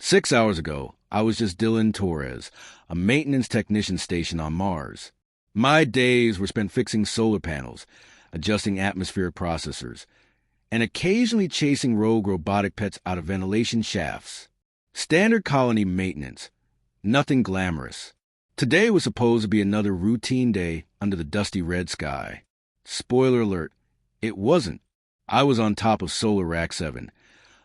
6 hours ago, I was just Dylan Torres, a maintenance technician stationed on Mars. My days were spent fixing solar panels, adjusting atmospheric processors, and occasionally chasing rogue robotic pets out of ventilation shafts. Standard colony maintenance. Nothing glamorous. Today was supposed to be another routine day under the dusty red sky. Spoiler alert, it wasn't. I was on top of Solar Rack 7,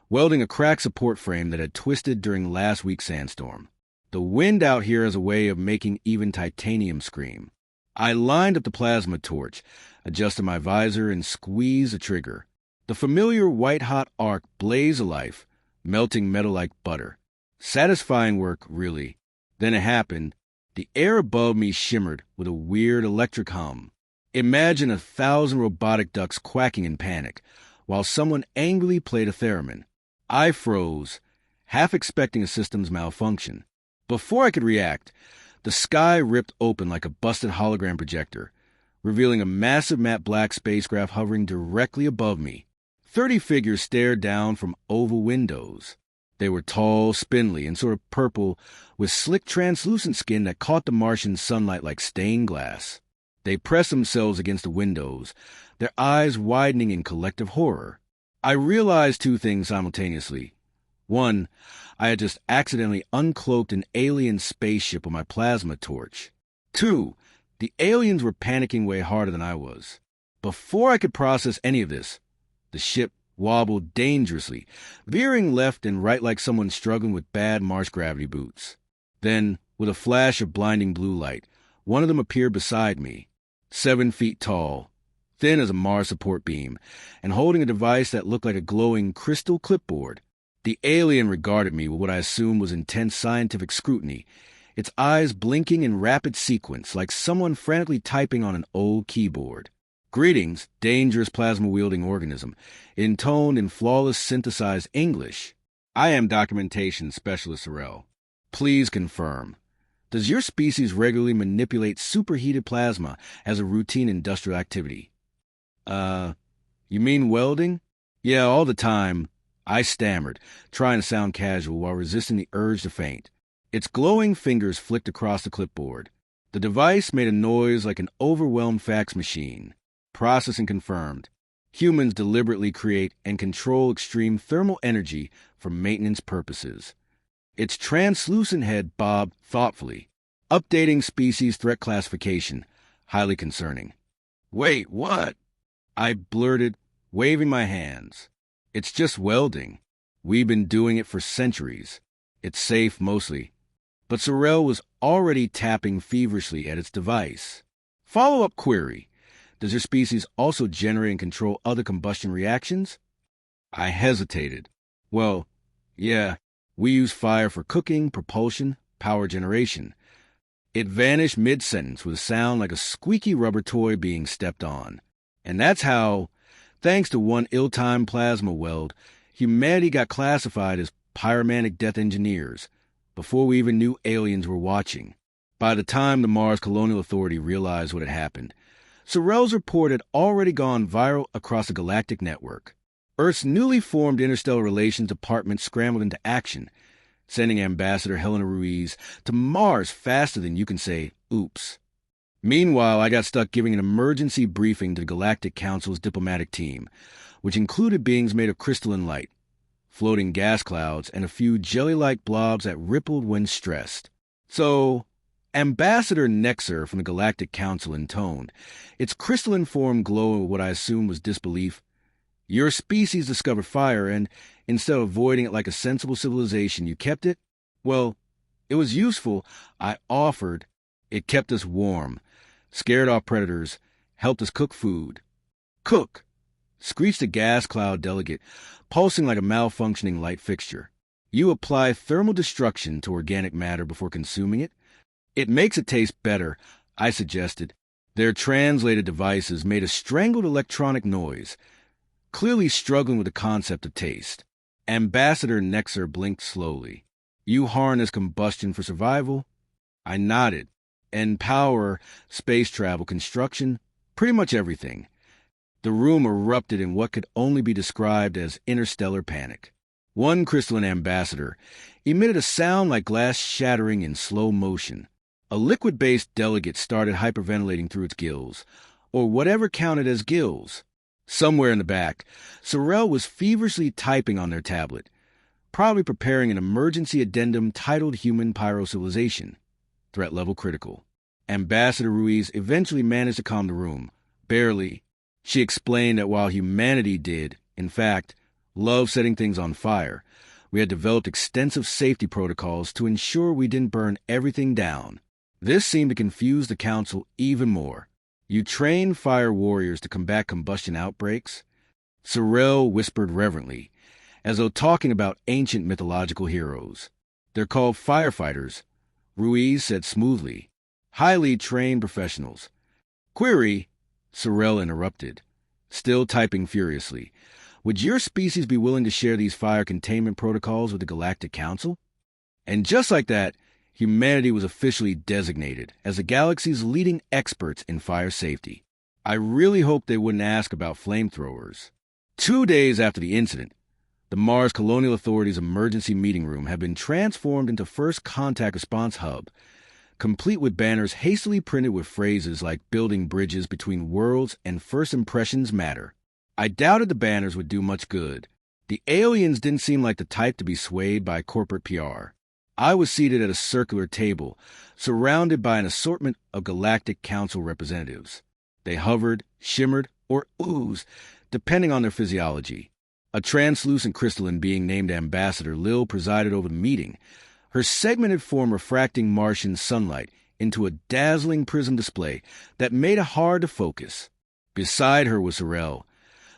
welding a cracked support frame that had twisted during last week's sandstorm. The wind out here has a way of making even titanium scream. I lined up the plasma torch, adjusted my visor, and squeezed the trigger. The familiar white-hot arc blazed alive, melting metal like butter. Satisfying work, really. Then it happened. The air above me shimmered with a weird electric hum. Imagine 1,000 robotic ducks quacking in panic, while someone angrily played a theremin. I froze, half expecting a system's malfunction. Before I could react, the sky ripped open like a busted hologram projector, revealing a massive matte black spacecraft hovering directly above me. 30 figures stared down from oval windows. They were tall, spindly, and sort of purple, with slick translucent skin that caught the Martian sunlight like stained glass. They pressed themselves against the windows, their eyes widening in collective horror. I realized two things simultaneously. One, I had just accidentally uncloaked an alien spaceship with my plasma torch. Two, the aliens were panicking way harder than I was. Before I could process any of this, the ship wobbled dangerously, veering left and right like someone struggling with bad Mars gravity boots. Then, with a flash of blinding blue light, one of them appeared beside me, 7 feet tall, thin as a Mars support beam, and holding a device that looked like a glowing crystal clipboard. The alien regarded me with what I assumed was intense scientific scrutiny, its eyes blinking in rapid sequence like someone frantically typing on an old keyboard. Greetings, dangerous plasma-wielding organism, intoned in flawless synthesized English. I am Documentation Specialist Sorrell. Please confirm. Does your species regularly manipulate superheated plasma as a routine industrial activity? You mean welding? Yeah, all the time. I stammered, trying to sound casual while resisting the urge to faint. Its glowing fingers flicked across the clipboard. The device made a noise like an overwhelmed fax machine. Processing confirmed. Humans deliberately create and control extreme thermal energy for maintenance purposes. Its translucent head bobbed thoughtfully. Updating species threat classification. Highly concerning. Wait, what? I blurted, waving my hands. It's just welding. We've been doing it for centuries. It's safe, mostly. But Sorrell was already tapping feverishly at its device. Follow-up query. Does your species also generate and control other combustion reactions? I hesitated. Well, yeah, we use fire for cooking, propulsion, power generation. It vanished mid-sentence with a sound like a squeaky rubber toy being stepped on. And that's how, thanks to one ill-timed plasma weld, humanity got classified as pyromanic death engineers, before we even knew aliens were watching. By the time the Mars Colonial Authority realized what had happened, Sorrell's report had already gone viral across the Galactic network. Earth's newly formed Interstellar Relations Department scrambled into action, sending Ambassador Helena Ruiz to Mars faster than you can say, oops. Meanwhile, I got stuck giving an emergency briefing to the Galactic Council's diplomatic team, which included beings made of crystalline light, floating gas clouds, and a few jelly-like blobs that rippled when stressed. So, Ambassador Nexer from the Galactic Council intoned, its crystalline form glowing with what I assumed was disbelief. Your species discovered fire, and instead of avoiding it like a sensible civilization, you kept it? Well, it was useful, I offered. It kept us warm, scared off predators, helped us cook food. Cook! Screeched the gas cloud delegate, pulsing like a malfunctioning light fixture. You apply thermal destruction to organic matter before consuming it. It makes it taste better, I suggested. Their translated devices made a strangled electronic noise, clearly struggling with the concept of taste. Ambassador Nexer blinked slowly. You harness combustion for survival? I nodded. And power, space travel, construction, pretty much everything. The room erupted in what could only be described as interstellar panic. One crystalline ambassador, emitted a sound like glass shattering in slow motion. A liquid-based delegate started hyperventilating through its gills, or whatever counted as gills. Somewhere in the back, Sorrel was feverishly typing on their tablet, probably preparing an emergency addendum titled Human Pyrocivilization. Threat level critical. Ambassador Ruiz eventually managed to calm the room. Barely. She explained that while humanity did, in fact, love setting things on fire, we had developed extensive safety protocols to ensure we didn't burn everything down. This seemed to confuse the council even more. You train fire warriors to combat combustion outbreaks? Sorrel whispered reverently, as though talking about ancient mythological heroes. They're called firefighters, Ruiz said smoothly. Highly trained professionals. Query, Sorrel interrupted, still typing furiously. Would your species be willing to share these fire containment protocols with the Galactic Council? And just like that, humanity was officially designated as the galaxy's leading experts in fire safety. I really hoped they wouldn't ask about flamethrowers. 2 days after the incident, the Mars Colonial Authority's emergency meeting room had been transformed into First Contact Response Hub, complete with banners hastily printed with phrases like building bridges between worlds and first impressions matter. I doubted the banners would do much good. The aliens didn't seem like the type to be swayed by corporate PR. I was seated at a circular table, surrounded by an assortment of Galactic Council representatives. They hovered, shimmered, or oozed, depending on their physiology. A translucent crystalline being named Ambassador Lil presided over the meeting, her segmented form refracting Martian sunlight into a dazzling prism display that made it hard to focus. Beside her was Sorrel,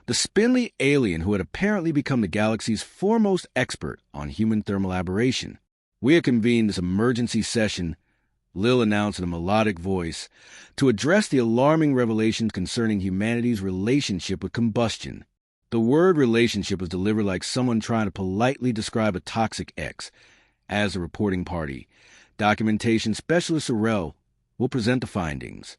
the spindly alien who had apparently become the galaxy's foremost expert on human thermal aberration. We had convened this emergency session, Lil announced in a melodic voice, to address the alarming revelations concerning humanity's relationship with combustion. The word relationship was delivered like someone trying to politely describe a toxic ex. As a reporting party, documentation specialist Sorrel will present the findings.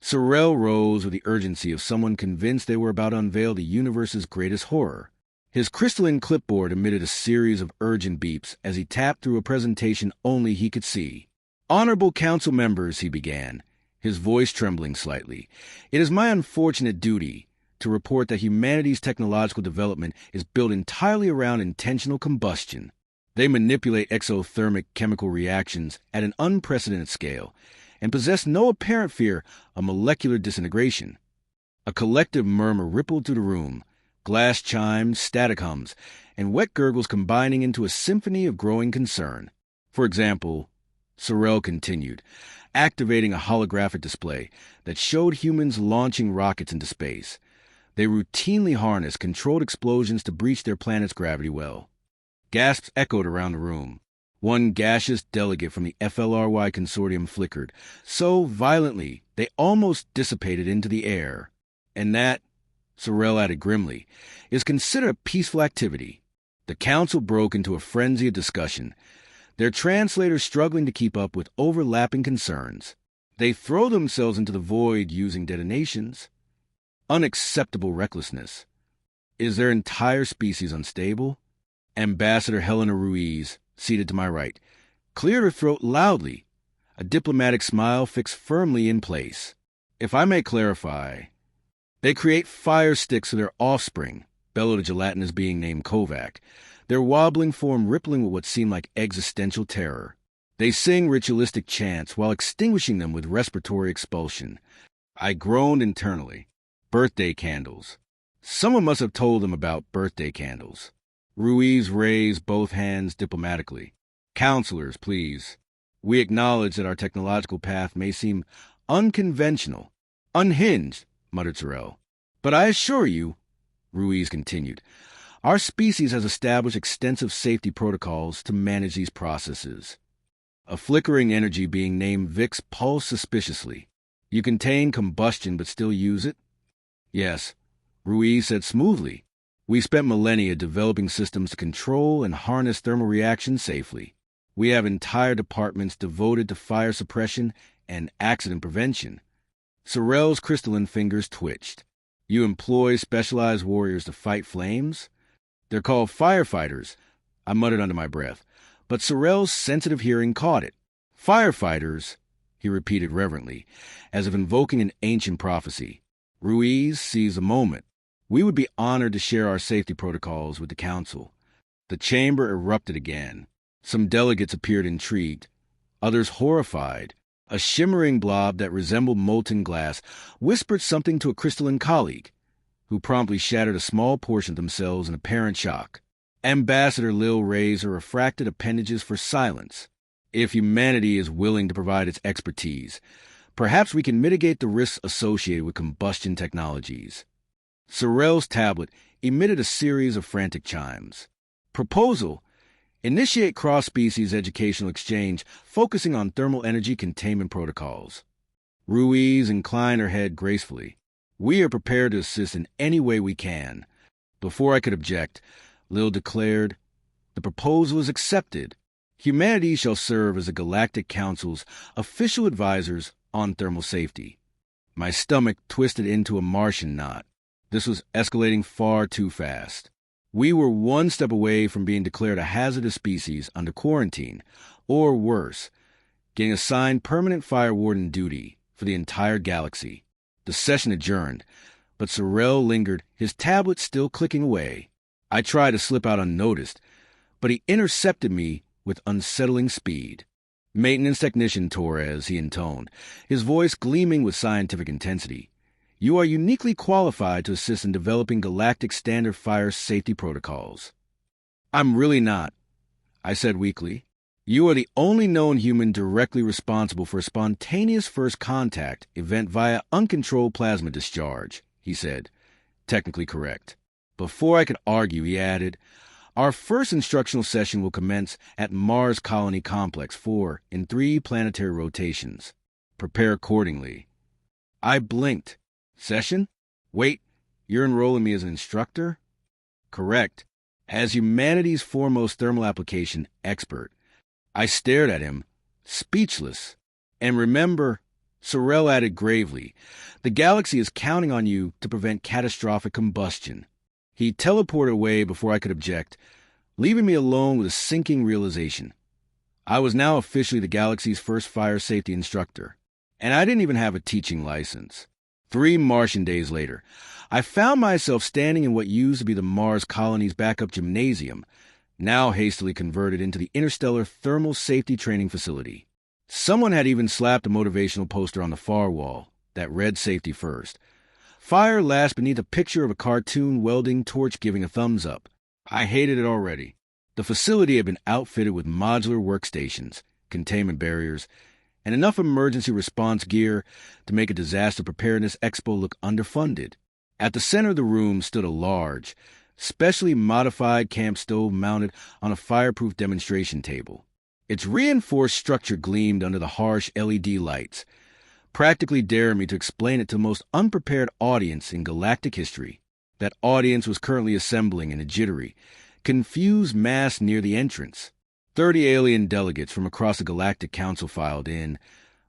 Sorrel rose with the urgency of someone convinced they were about to unveil the universe's greatest horror. His crystalline clipboard emitted a series of urgent beeps as he tapped through a presentation only he could see. Honorable Council members, he began, his voice trembling slightly. It is my unfortunate duty to report that humanity's technological development is built entirely around intentional combustion. They manipulate exothermic chemical reactions at an unprecedented scale and possess no apparent fear of molecular disintegration. A collective murmur rippled through the room, glass chimes, static hums, and wet gurgles combining into a symphony of growing concern. For example, Sorrel continued, activating a holographic display that showed humans launching rockets into space. They routinely harnessed controlled explosions to breach their planet's gravity well. Gasps echoed around the room. One gaseous delegate from the FLRY consortium flickered, so violently they almost dissipated into the air. And that, Sorrel added grimly, is considered a peaceful activity. The council broke into a frenzy of discussion, their translators struggling to keep up with overlapping concerns. They throw themselves into the void using detonations. Unacceptable recklessness. Is their entire species unstable? Ambassador Helena Ruiz, seated to my right, cleared her throat loudly, a diplomatic smile fixed firmly in place. If I may clarify, they create fire sticks for their offspring, bellowed a gelatinous being named Kovac, their wobbling form rippling with what seemed like existential terror. They sing ritualistic chants while extinguishing them with respiratory expulsion. I groaned internally. Birthday candles. Someone must have told them about birthday candles. Ruiz raised both hands diplomatically. Counselors, please. We acknowledge that our technological path may seem unconventional, unhinged, muttered Sorrel. But I assure you, Ruiz continued, our species has established extensive safety protocols to manage these processes. A flickering energy being named Vix pulsed suspiciously. You contain combustion but still use it? Yes, Ruiz said smoothly. We spent millennia developing systems to control and harness thermal reactions safely. We have entire departments devoted to fire suppression and accident prevention. Sorrel's crystalline fingers twitched. You employ specialized warriors to fight flames? They're called firefighters, I muttered under my breath. but Sorrel's sensitive hearing caught it. "Firefighters," he repeated reverently, as if invoking an ancient prophecy. "Ruiz sees a moment. We would be honored to share our safety protocols with the Council." The chamber erupted again. Some delegates appeared intrigued, others horrified. A shimmering blob that resembled molten glass whispered something to a crystalline colleague, who promptly shattered a small portion of themselves in apparent shock. Ambassador Lil raised her refracted appendages for silence. "If humanity is willing to provide its expertise, perhaps we can mitigate the risks associated with combustion technologies." Sorrel's tablet emitted a series of frantic chimes. "Proposal: initiate cross-species educational exchange focusing on thermal energy containment protocols." Ruiz inclined her head gracefully. "We are prepared to assist in any way we can." Before I could object, Lil declared, "The proposal is accepted. Humanity shall serve as the Galactic Council's official advisors on thermal safety." My stomach twisted into a Martian knot. This was escalating far too fast. We were one step away from being declared a hazardous species under quarantine, or worse, getting assigned permanent fire warden duty for the entire galaxy. The session adjourned, but Sorrel lingered, his tablet still clicking away. I tried to slip out unnoticed, but he intercepted me with unsettling speed. "Maintenance Technician Torres," he intoned, his voice gleaming with scientific intensity. "You are uniquely qualified to assist in developing galactic standard fire safety protocols." "I'm really not," I said weakly. "You are the only known human directly responsible for a spontaneous first contact event via uncontrolled plasma discharge," he said, technically correct. Before I could argue, he added, "Our first instructional session will commence at Mars Colony Complex 4 in 3 planetary rotations. Prepare accordingly." I blinked. "Session? Wait, you're enrolling me as an instructor?" "Correct. As humanity's foremost thermal application expert." I stared at him, speechless. "And remember," Sorrel added gravely, "the galaxy is counting on you to prevent catastrophic combustion." He teleported away before I could object, leaving me alone with a sinking realization. I was now officially the galaxy's first fire safety instructor, and I didn't even have a teaching license. 3 Martian days later, I found myself standing in what used to be the Mars colony's backup gymnasium, now hastily converted into the Interstellar Thermal Safety Training Facility. Someone had even slapped a motivational poster on the far wall that read "Safety First." Fire last beneath a picture of a cartoon welding torch giving a thumbs up. I hated it already. The facility had been outfitted with modular workstations, containment barriers, and enough emergency response gear to make a disaster preparedness expo look underfunded. At the center of the room stood a large, specially modified camp stove mounted on a fireproof demonstration table. Its reinforced structure gleamed under the harsh LED lights, practically daring me to explain it to the most unprepared audience in galactic history. That audience was currently assembling in a jittery, confused mass near the entrance. 30 alien delegates from across the Galactic Council filed in,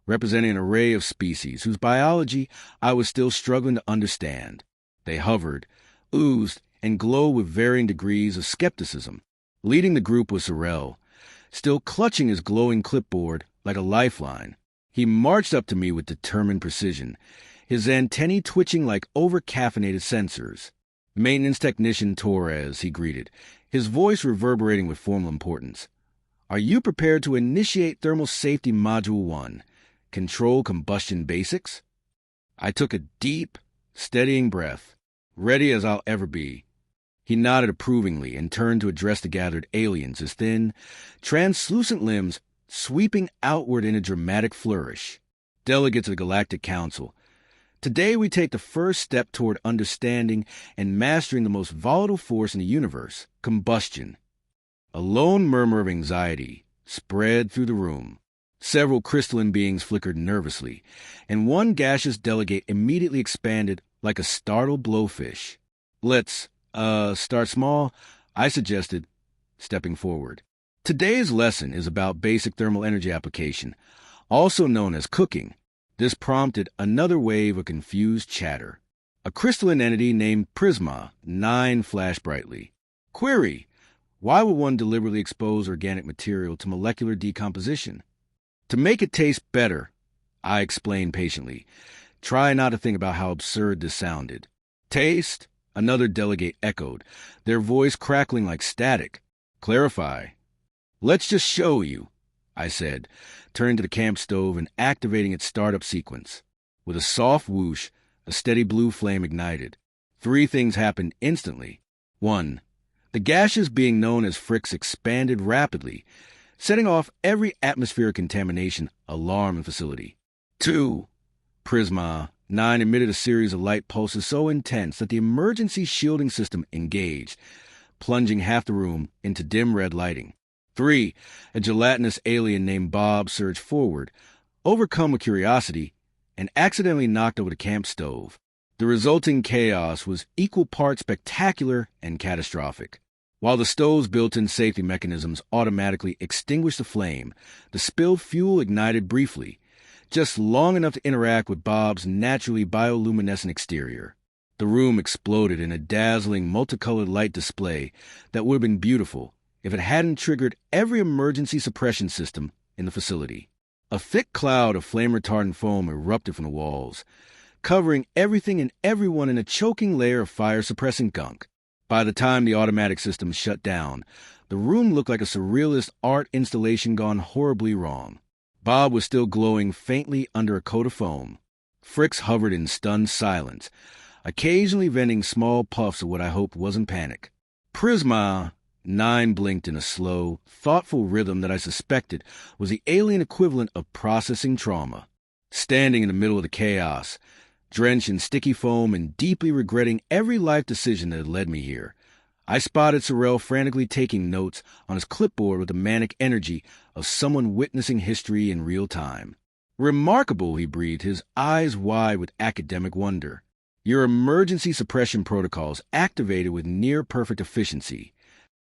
representing an array of species whose biology I was still struggling to understand. They hovered, oozed, and glowed with varying degrees of skepticism. Leading the group was Sorrel, still clutching his glowing clipboard like a lifeline. He marched up to me with determined precision, his antennae twitching like over-caffeinated sensors. "Maintenance Technician Torres," he greeted, his voice reverberating with formal importance. "Are you prepared to initiate Thermal Safety Module 1, Control Combustion Basics?" I took a deep, steadying breath, ready as I'll ever be. He nodded approvingly and turned to address the gathered aliens, his thin, translucent limbs sweeping outward in a dramatic flourish. "Delegates of the Galactic Council, today we take the first step toward understanding and mastering the most volatile force in the universe, combustion." A lone murmur of anxiety spread through the room. Several crystalline beings flickered nervously, and one gaseous delegate immediately expanded like a startled blowfish. "Let's, start small," I suggested, stepping forward. "Today's lesson is about basic thermal energy application, also known as cooking." This prompted another wave of confused chatter. A crystalline entity named Prisma 9 flashed brightly. "Query: Why would one deliberately expose organic material to molecular decomposition? To make it taste better, I explained patiently. Try not to think about how absurd this sounded. Taste? Another delegate echoed, their voice crackling like static. Clarify. Let's just show you, I said, turning to the camp stove and activating its startup sequence. With a soft whoosh, a steady blue flame ignited. 3 things happened instantly. 1. The gases being known as fricks expanded rapidly, setting off every atmospheric contamination alarm in the facility. 2. Prisma 9 emitted a series of light pulses so intense that the emergency shielding system engaged, plunging half the room into dim red lighting. 3. A gelatinous alien named Bob surged forward, overcome with curiosity, and accidentally knocked over the camp stove. The resulting chaos was equal parts spectacular and catastrophic. While the stove's built-in safety mechanisms automatically extinguished the flame, the spilled fuel ignited briefly, just long enough to interact with Bob's naturally bioluminescent exterior. The room exploded in a dazzling multicolored light display that would have been beautiful if it hadn't triggered every emergency suppression system in the facility. A thick cloud of flame-retardant foam erupted from the walls, covering everything and everyone in a choking layer of fire-suppressing gunk. By the time the automatic system shut down, the room looked like a surrealist art installation gone horribly wrong. Bob was still glowing faintly under a coat of foam. Fricks hovered in stunned silence, occasionally venting small puffs of what I hoped wasn't panic. Prisma 9 blinked in a slow, thoughtful rhythm that I suspected was the alien equivalent of processing trauma. Standing in the middle of the chaos, drenched in sticky foam and deeply regretting every life decision that had led me here, I spotted Sorrel frantically taking notes on his clipboard with the manic energy of someone witnessing history in real time. Remarkable, he breathed, his eyes wide with academic wonder. Your emergency suppression protocols activated with near-perfect efficiency.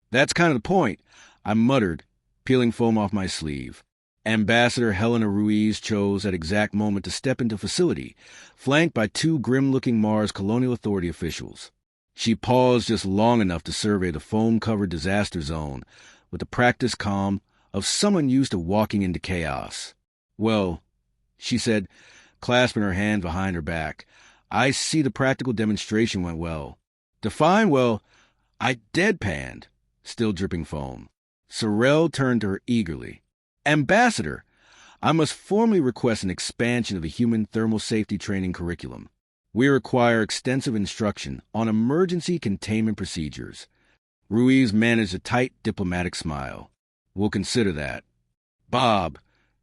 That's kind of the point, I muttered, peeling foam off my sleeve. Ambassador Helena Ruiz chose that exact moment to step into facility, flanked by 2 grim-looking Mars Colonial Authority officials. She paused just long enough to survey the foam-covered disaster zone with the practiced calm of someone used to walking into chaos. Well, she said, clasping her hand behind her back, I see the practical demonstration went well. Define well, I deadpanned, still dripping foam. Sorrel turned to her eagerly. Ambassador, I must formally request an expansion of the human thermal safety training curriculum. We require extensive instruction on emergency containment procedures. Ruiz managed a tight diplomatic smile. We'll consider that. Bob,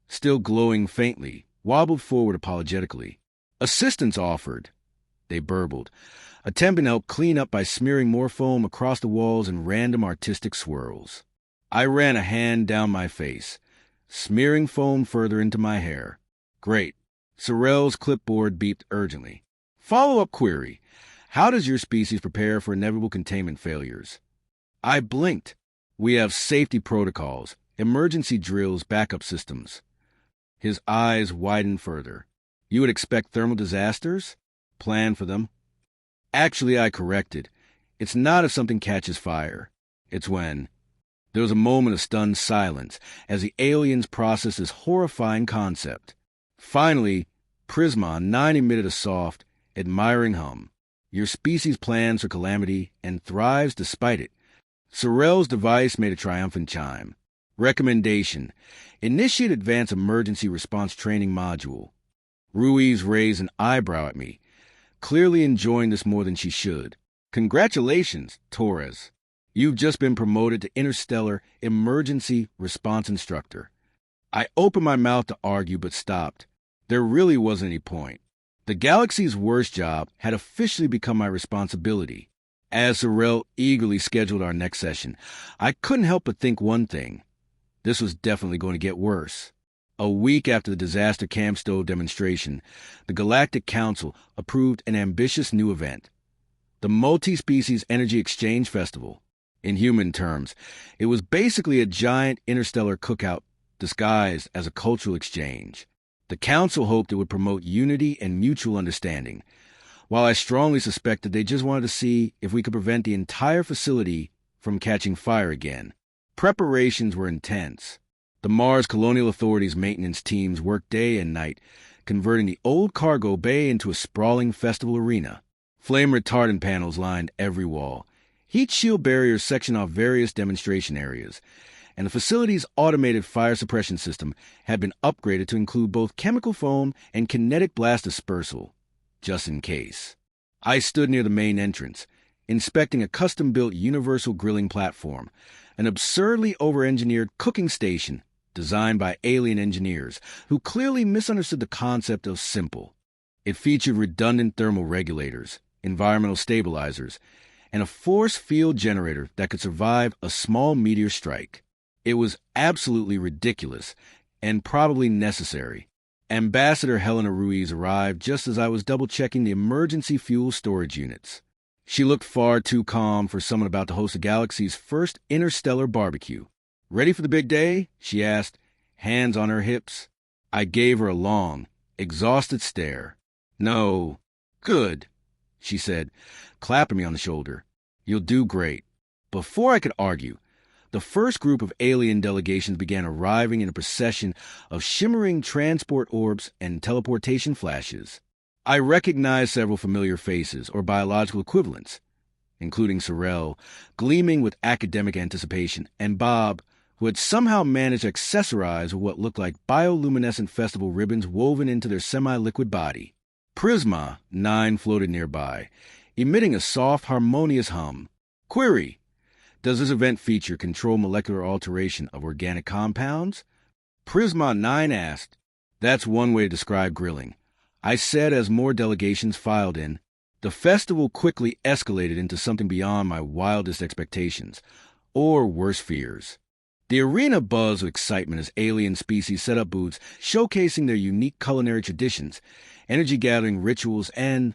still glowing faintly, wobbled forward apologetically. Assistance offered, they burbled, attempting to help clean up by smearing more foam across the walls in random artistic swirls. I ran a hand down my face, smearing foam further into my hair. Great. Sorrel's clipboard beeped urgently. Follow-up query. How does your species prepare for inevitable containment failures? I blinked. We have safety protocols, emergency drills, backup systems. His eyes widened further. You would expect thermal disasters? Plan for them. Actually, I corrected. It's not if something catches fire. It's when. There was a moment of stunned silence as the aliens processed this horrifying concept. Finally, Prisma 9 emitted a soft, admiring hum. Your species plans for calamity and thrives despite it. Sorrel's device made a triumphant chime. Recommendation. Initiate advanced emergency response training module. Ruiz raised an eyebrow at me, clearly enjoying this more than she should. Congratulations, Torres. You've just been promoted to Interstellar Emergency Response Instructor. I opened my mouth to argue but stopped. There really wasn't any point. The galaxy's worst job had officially become my responsibility. As Sorrel eagerly scheduled our next session, I couldn't help but think one thing. This was definitely going to get worse. A week after the disaster camp stove demonstration, the Galactic Council approved an ambitious new event, the Multi-Species Energy Exchange Festival. In human terms, it was basically a giant interstellar cookout disguised as a cultural exchange. The council hoped it would promote unity and mutual understanding, while I strongly suspected they just wanted to see if we could prevent the entire facility from catching fire again. Preparations were intense. The Mars Colonial Authority's maintenance teams worked day and night, converting the old cargo bay into a sprawling festival arena. Flame retardant panels lined every wall. Heat shield barriers sectioned off various demonstration areas, and the facility's automated fire suppression system had been upgraded to include both chemical foam and kinetic blast dispersal, just in case. I stood near the main entrance, inspecting a custom-built universal grilling platform, an absurdly over-engineered cooking station designed by alien engineers who clearly misunderstood the concept of simple. It featured redundant thermal regulators, environmental stabilizers, and a force field generator that could survive a small meteor strike. It was absolutely ridiculous and probably necessary. Ambassador Helena Ruiz arrived just as I was double-checking the emergency fuel storage units. She looked far too calm for someone about to host the galaxy's first interstellar barbecue. "Ready for the big day?" she asked, hands on her hips. I gave her a long, exhausted stare. "No." "Good," she said, clapping me on the shoulder. "You'll do great." Before I could argue, the first group of alien delegations began arriving in a procession of shimmering transport orbs and teleportation flashes. I recognized several familiar faces or biological equivalents, including Sorrel, gleaming with academic anticipation, and Bob, who had somehow managed to accessorize with what looked like bioluminescent festival ribbons woven into their semi-liquid body. Prisma 9 floated nearby, emitting a soft, harmonious hum. Query: does this event feature controlled molecular alteration of organic compounds? Prisma 9 asked. That's one way to describe grilling, I said as more delegations filed in. The festival quickly escalated into something beyond my wildest expectations, or worse fears. The arena buzzed with excitement as alien species set up booths showcasing their unique culinary traditions, energy-gathering rituals, and,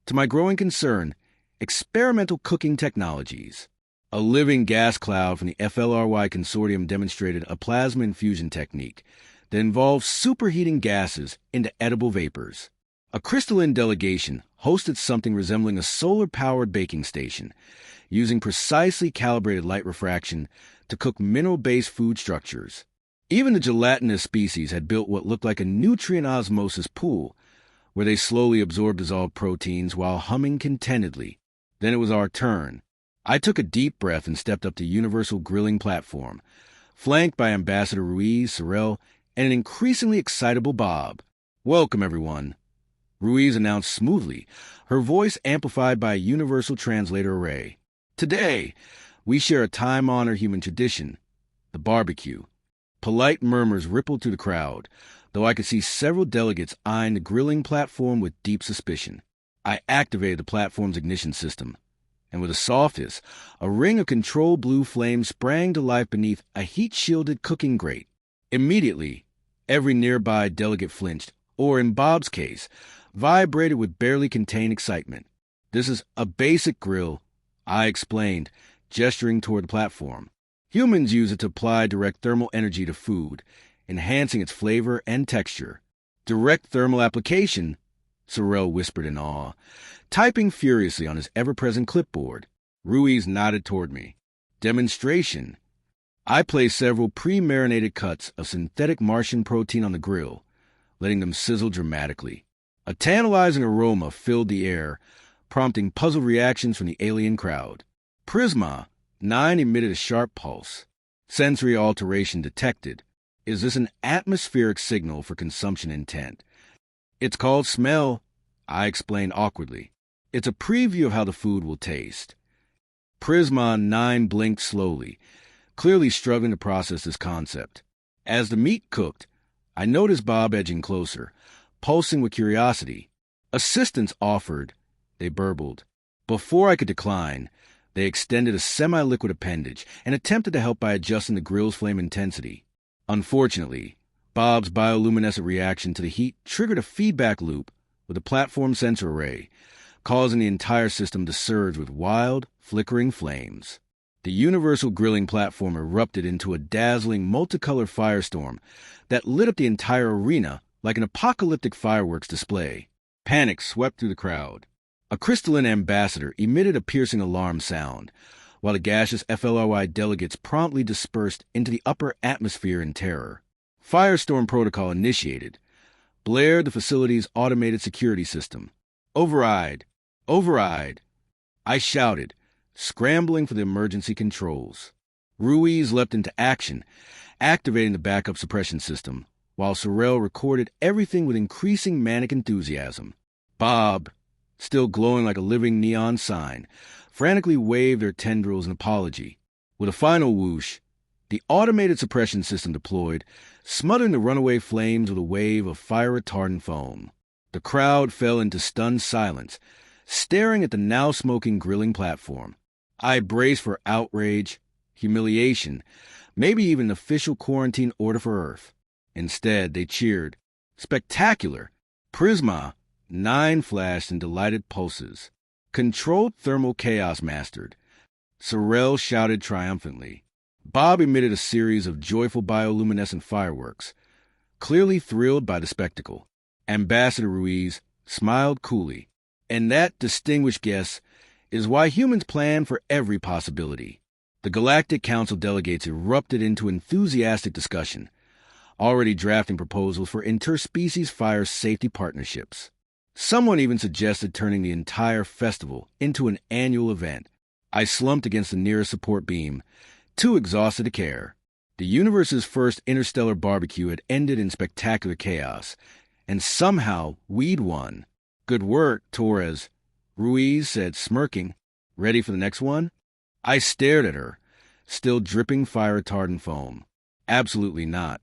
to my growing concern, experimental cooking technologies. A living gas cloud from the FLRY consortium demonstrated a plasma infusion technique that involved superheating gases into edible vapors. A crystalline delegation hosted something resembling a solar-powered baking station, using precisely calibrated light refraction to cook mineral-based food structures. Even the gelatinous species had built what looked like a nutrient osmosis pool, where they slowly absorbed dissolved proteins while humming contentedly. Then it was our turn. I took a deep breath and stepped up to Universal Grilling Platform, flanked by Ambassador Ruiz, Sorrel, and an increasingly excitable Bob. "Welcome, everyone," Ruiz announced smoothly, her voice amplified by a universal translator array. "Today, we share a time-honored human tradition, the barbecue." Polite murmurs rippled through the crowd, though I could see several delegates eyeing the grilling platform with deep suspicion. I activated the platform's ignition system, and with a soft hiss, a ring of controlled blue flames sprang to life beneath a heat-shielded cooking grate. Immediately, every nearby delegate flinched, or in Bob's case, vibrated with barely contained excitement. "This is a basic grill," I explained, gesturing toward the platform. "Humans use it to apply direct thermal energy to food, enhancing its flavor and texture." "Direct thermal application?" Sorrel whispered in awe, typing furiously on his ever-present clipboard. Ruiz nodded toward me. "Demonstration." I placed several pre-marinated cuts of synthetic Martian protein on the grill, letting them sizzle dramatically. A tantalizing aroma filled the air, prompting puzzled reactions from the alien crowd. Prisma 9 emitted a sharp pulse. "Sensory alteration detected. Is this an atmospheric signal for consumption intent?" "It's called smell," I explained awkwardly. "It's a preview of how the food will taste." Prisma 9 blinked slowly, clearly struggling to process this concept. As the meat cooked, I noticed Bob edging closer, pulsing with curiosity. "Assistance offered," they burbled. Before I could decline, they extended a semi-liquid appendage and attempted to help by adjusting the grill's flame intensity. Unfortunately, Bob's bioluminescent reaction to the heat triggered a feedback loop with a platform sensor array, causing the entire system to surge with wild, flickering flames. The universal grilling platform erupted into a dazzling multicolor firestorm that lit up the entire arena like an apocalyptic fireworks display. Panic swept through the crowd. A crystalline ambassador emitted a piercing alarm sound, while the gaseous FLRY delegates promptly dispersed into the upper atmosphere in terror. Firestorm protocol initiated. Blared the facility's automated security system. Override! Override! I shouted, scrambling for the emergency controls. Ruiz leapt into action, activating the backup suppression system, while Sorrel recorded everything with increasing manic enthusiasm. Bob, still glowing like a living neon sign, frantically waved their tendrils in apology. With a final whoosh, the automated suppression system deployed, smothering the runaway flames with a wave of fire-retardant foam. The crowd fell into stunned silence, staring at the now-smoking grilling platform. I braced for outrage, humiliation, maybe even an official quarantine order for Earth. Instead, they cheered. Spectacular! Prisma! 9 flashed in delighted pulses. Controlled thermal chaos mastered. Sorrel shouted triumphantly. Bob emitted a series of joyful bioluminescent fireworks, clearly thrilled by the spectacle. Ambassador Ruiz smiled coolly. And that, distinguished guest, is why humans plan for every possibility. The Galactic Council delegates erupted into enthusiastic discussion, already drafting proposals for interspecies fire safety partnerships. Someone even suggested turning the entire festival into an annual event. I slumped against the nearest support beam, too exhausted to care. The universe's first interstellar barbecue had ended in spectacular chaos, and somehow we'd won. Good work, Torres, Ruiz said, smirking. Ready for the next one? I stared at her, still dripping fire-retardant foam. Absolutely not.